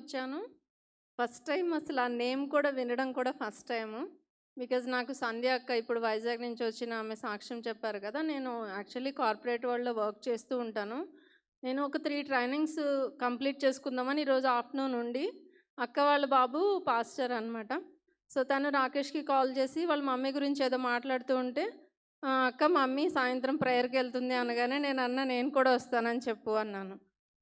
వచ్చాను. First time అసలు ఆ నేమ్ కూడా వినడం కూడా ఫస్ట్ టైము. బికాజ్ నాకు సంధ్య అక్క ఇప్పుడు వైజాగ్ నుంచి వచ్చిన ఆమె సాక్ష్యం చెప్పారు కదా! నేను యాక్చువల్లీ కార్పొరేట్ వరల్డ్‌లో వర్క్ చేస్తూ ఉంటాను. నేను ఒక 3 ట్రైనింగ్స్ కంప్లీట్ చేసుకుందామని ఈరోజు ఆఫ్టర్‌నూన్ ఉండి, అక్క వాళ్ళ బాబు పాస్టర్ అనమాట. సో, తను రాకేష్‌కి కాల్ చేసి వాళ్ళ మమ్మీ గురించి ఏదో మాట్లాడుతూ ఉంటే, "అక్క మమ్మీ సాయంత్రం ప్రేయర్‌కెళ్తుంది" అనగానే నేనన్నా, "నేను కూడా వస్తానని చెప్పు" అన్నాను.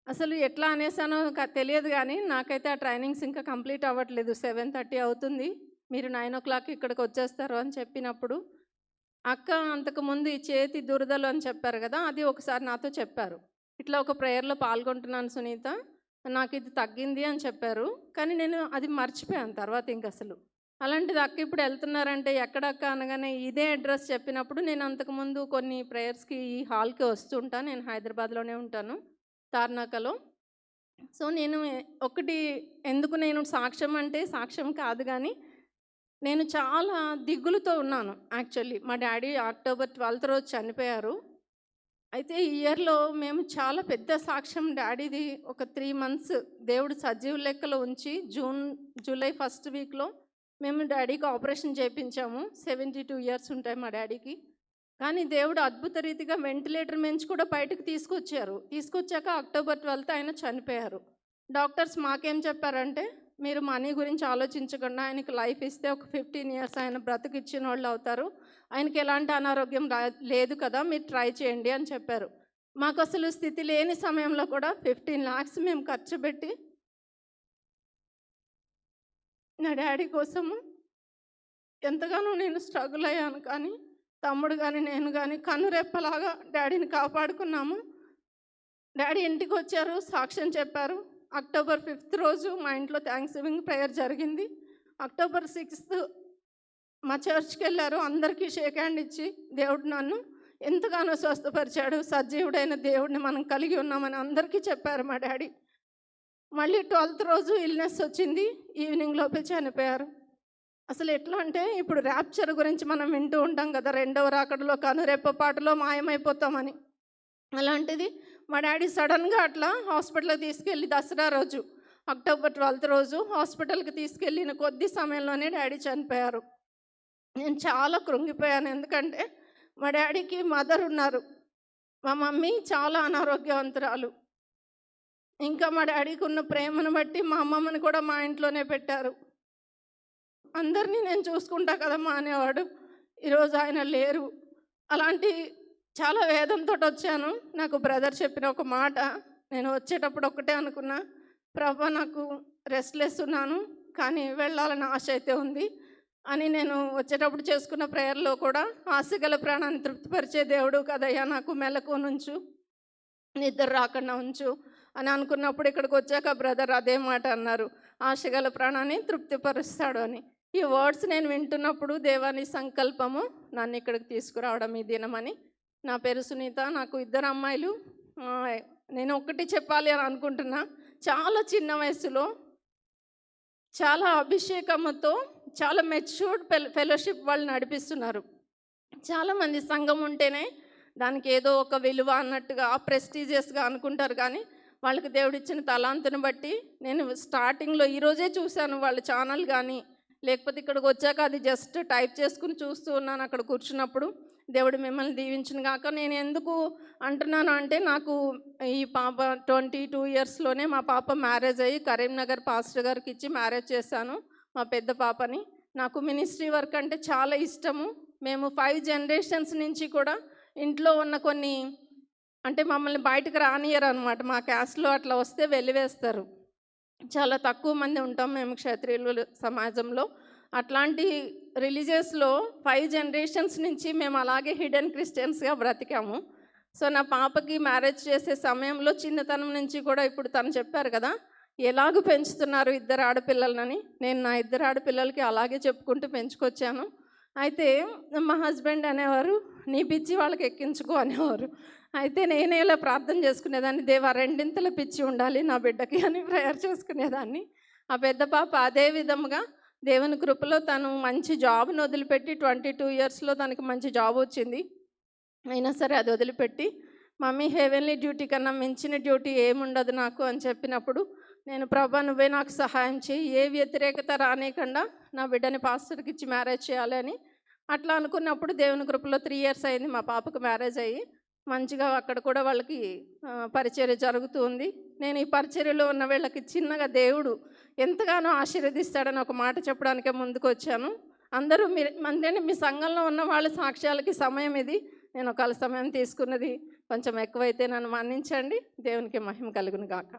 అసలు ఎట్లా అనేసానో తెలియదు గానీ, నాకైతే ఆ ట్రైనింగ్స్ ఇంకా కంప్లీట్ అవ్వట్లేదు. 7:30 అవుతుంది. మీరు 9:00 ఇక్కడికొచ్చేస్తారు అని చెప్పినప్పుడు, అక్క అంతకుముందు ఈ చేతి దురదలు అని చెప్పారు గదా! అది ఒకసారి నాతో చెప్పారు. ఇట్లా ఒక ప్రేయర్‌లో పాల్గొంటున్నాను సునీత, నాకిది తగ్గింది అని చెప్పారు. కానీ నేను అది మర్చిపోయాను తర్వాత ఇంకసలు. అలాంటిది అక్క ఇప్పుడు ఎళ్తున్నారంటే ఎక్కడక్క అనగానే ఇదే అడ్రెస్ చెప్పినప్పుడు, నేను అంతకుముందు కొన్ని ప్రేయర్స్‌కి ఈ హాల్‌కి వస్తుంటా. నేను హైదరాబాద్‌లోనే ఉంటాను. తార్నాకలో. సో, నేను ఒకటి ఎందుకు నేను సాక్ష్యం అంటే సాక్ష్యం కాదు గానీ, నేను చాలా దిగులుతో ఉన్నాను యాక్చువల్లీ. మా డ్యాడీ అక్టోబర్ 12థ్ రోజు చనిపోయారు. అయితే ఈ ఇయర్‌లో మేము చాలా పెద్ద సాక్ష్యం డ్యాడీది ఒక 3 మంత్స్ దేవుడు సజీవ లెక్కలో ఉంచి జూలై ఫస్ట్ వీక్‌లో మేము డ్యాడీకి ఆపరేషన్ చేపించాము. 72 ఇయర్స్ ఉంటాయి మా డ్యాడీకి. కానీ దేవుడు అద్భుత రీతిగా వెంటిలేటర్ నుంచి కూడా బయటకు తీసుకొచ్చారు. తీసుకొచ్చాక అక్టోబర్ 12థ్ ఆయన చనిపోయారు. డాక్టర్స్ మాకేం చెప్పారంటే, "మీరు మనీ గురించి ఆలోచించకుండా ఆయనకి లైఫ్ ఇస్తే ఒక 15 ఇయర్స్ ఆయన బ్రతికిచ్చినోళ్ళు అవుతారు. ఆయనకి ఎలాంటి అనారోగ్యం లేదు కదా! మీరు ట్రై చేయండి" అని చెప్పారు. మాకసలు స్థితి లేని సమయంలో కూడా 15 లాక్స్ మేము ఖర్చు పెట్టి నా డ్యాడీ కోసము ఎంతగానో నేను స్ట్రగుల్ అయ్యాను. కానీ తమ్ముడు గాని, నేను గాని కనురెప్పలాగా డ్యాడీని కాపాడుకున్నాము. డ్యాడీ ఇంటికొచ్చారు, సాక్ష్యం చెప్పారు. అక్టోబర్ 5థ్ రోజు మా ఇంట్లో థాంక్స్‌గివింగ్ ప్రేయర్ జరిగింది. అక్టోబర్ 6థ్ మా చర్చ్‌కెళ్లారు. అందరికీ షేక్ హ్యాండ్ ఇచ్చి దేవుడు నన్ను ఎంతగానో స్వస్థపరిచాడు. సజీవుడైన దేవుడిని మనం కలిగి ఉన్నామని అందరికీ చెప్పారు మా డ్యాడీ. మళ్ళీ 12థ్ రోజు ఇల్‌నెస్ వచ్చింది. ఈవినింగ్ లోపే చనిపోయారు. అసలు ఎట్లా అంటే ఇప్పుడు ర్యాప్చర్ గురించి మనం వింటూ ఉంటాం కదా! రెండవ రాకడలో కనురెప్పపాటులో మాయమైపోతామని. అలాంటిది మా డ్యాడీ సడన్‌గా అట్లా హాస్పిటల్‌కి తీసుకెళ్ళి దసరా రోజు అక్టోబర్ 12థ్ రోజు హాస్పిటల్‌కి తీసుకెళ్ళిన కొద్ది సమయంలోనే డ్యాడీ చనిపోయారు. నేను చాలా కృంగిపోయాను. ఎందుకంటే మా డ్యాడీకి మదర్ ఉన్నారు. మా మమ్మీ చాలా అనారోగ్యవంతురాలు. ఇంకా మా డ్యాడీకి ఉన్న ప్రేమను బట్టి మా అమ్మమ్మని కూడా మా ఇంట్లోనే పెట్టారు. అందరిని నేను చూసుకుంటా కదమ్మా అనేవాడు. ఈరోజు ఆయన లేరు. అలాంటి చాలా వేదనతోటొచ్చాను. నాకు బ్రదర్ చెప్పిన ఒక మాట, నేను వచ్చేటప్పుడు ఒక్కటే అనుకున్నా, ప్రభా నాకు రెస్ట్‌లెస్ ఉన్నాను, కానీ వెళ్ళాలని ఆశ అయితే ఉంది అని నేను వచ్చేటప్పుడు చేసుకున్న ప్రేయర్‌లో కూడా ఆశగల ప్రాణాన్ని తృప్తిపరిచే దేవుడు కదయ్యా, నాకు మెలకువనుంచు, నిద్ర రాకుండా ఉంచు అని అనుకున్నప్పుడు ఇక్కడికొచ్చాక బ్రదర్ అదే మాట అన్నారు. ఆశగల ప్రాణాన్ని తృప్తిపరుస్తాడు అని. ఈ వర్డ్స్ నేను వింటున్నప్పుడు దేవాని సంకల్పము నన్ను ఇక్కడికి తీసుకురావడం ఈ దినమని. నా పేరు సునీత. నాకు ఇద్దరు అమ్మాయిలు. ఆహ్, నేను ఒకటి చెప్పాలి అని అనుకుంటున్నా. చాలా చిన్న వయసులో చాలా అభిషేకముతో చాలా మెచ్యూర్డ్ ఫెలోషిప్ వాళ్ళు నడిపిస్తున్నారు. చాలామంది సంఘం ఉంటేనే దానికి ఏదో ఒక విలువ అన్నట్టుగా ప్రెస్టీజియస్‌గా అనుకుంటారు. కానీ వాళ్ళకి దేవుడిచ్చిన తలాంతును బట్టి నేను స్టార్టింగ్‌లో ఈరోజే చూశాను వాళ్ళ ఛానల్ గానీ, లేకపోతే ఇక్కడికొచ్చాక అది జస్ట్ టైప్ చేసుకొని చూస్తూ ఉన్నాను అక్కడ కూర్చున్నప్పుడు. దేవుడు మిమ్మల్ని దీవించును గాక. నేను ఎందుకు అంటున్నాను అంటే, నాకు ఈ పాప 22 ఇయర్స్‌లోనే మా పాప మ్యారేజ్ అయ్యి కరీంనగర్ పాస్టర్ గారికిచ్చి మ్యారేజ్ చేశాను మా పెద్ద పాపని. నాకు మినిస్ట్రీ వర్క్ అంటే చాలా ఇష్టము. మేము 5 జనరేషన్స్ నుంచి కూడా ఇంట్లో ఉన్న కొన్ని అంటే మమ్మల్ని బయటకు రానియ్యరనమాట. మా క్యాస్ట్‌లో అట్లా వస్తే వెలివేస్తారు. చాలా తక్కువ మంది ఉంటాం మేము క్షత్రియులు సమాజంలో. అట్లాంటి రిలీజియస్‌లో 5 జనరేషన్స్ నుంచి మేము అలాగే హిడెన్ క్రిస్టియన్స్‌గా బ్రతికాము. సో, నా పాపకి మ్యారేజ్ చేసే సమయంలో చిన్నతనం నుంచి కూడా ఇప్పుడు తను చెప్పారు కదా! ఎలాగ పెంచుతున్నారు ఇద్దరు ఆడపిల్లలనని. నేను నా ఇద్దరు ఆడపిల్లలకి అలాగే చెప్పుకుంటూ పెంచుకొచ్చాను. అయితే మా హస్బెండ్ అనేవారు, "నీ పిచ్చి వాళ్ళకి ఎక్కించుకో" అనేవారు. అయితే నేనే ఇలా ప్రార్థన చేసుకునేదాన్ని, దేవా రెండింతల పిచ్చి ఉండాలి నా బిడ్డకి అని ప్రేయర్ చేసుకునేదాన్ని. ఆ పెద్ద పాప అదే విధముగా దేవుని కృపలో తను మంచి జాబ్‌ని వదిలిపెట్టి 22 ఇయర్స్‌లో తనకి మంచి జాబ్ వచ్చింది. అయినా సరే అది వదిలిపెట్టి, మమ్మీ హెవెన్లీ డ్యూటీ కన్నా మించిన డ్యూటీ ఏముండదు నాకు అని చెప్పినప్పుడు, నేను ప్రభా నువ్వే నాకు సహాయం చేయి, ఏ వ్యతిరేకత రానియకుండా నా బిడ్డని పాస్టర్కి ఇచ్చి మ్యారేజ్ చేయాలి అని అట్లా అనుకున్నప్పుడు దేవుని కృపలో 3 ఇయర్స్ అయింది మా పాపకు మ్యారేజ్ అయ్యి. మంచిగా అక్కడ కూడా వాళ్ళకి పరిచర్య జరుగుతూ ఉంది. నేను ఈ పరిచర్యలో ఉన్న వీళ్ళకి చిన్నగా దేవుడు ఎంతగానో ఆశీర్వదిస్తాడని ఒక మాట చెప్పడానికే ముందుకు వచ్చాను. అందరూ మీరు అంటే మీ సంఘంలో ఉన్న వాళ్ళ సాక్ష్యాలకి సమయం ఇది. నేను ఒకవేళ సమయం తీసుకున్నది కొంచెం ఎక్కువైతే నన్ను మన్నించండి. దేవునికి మహిమ కలుగును గాక.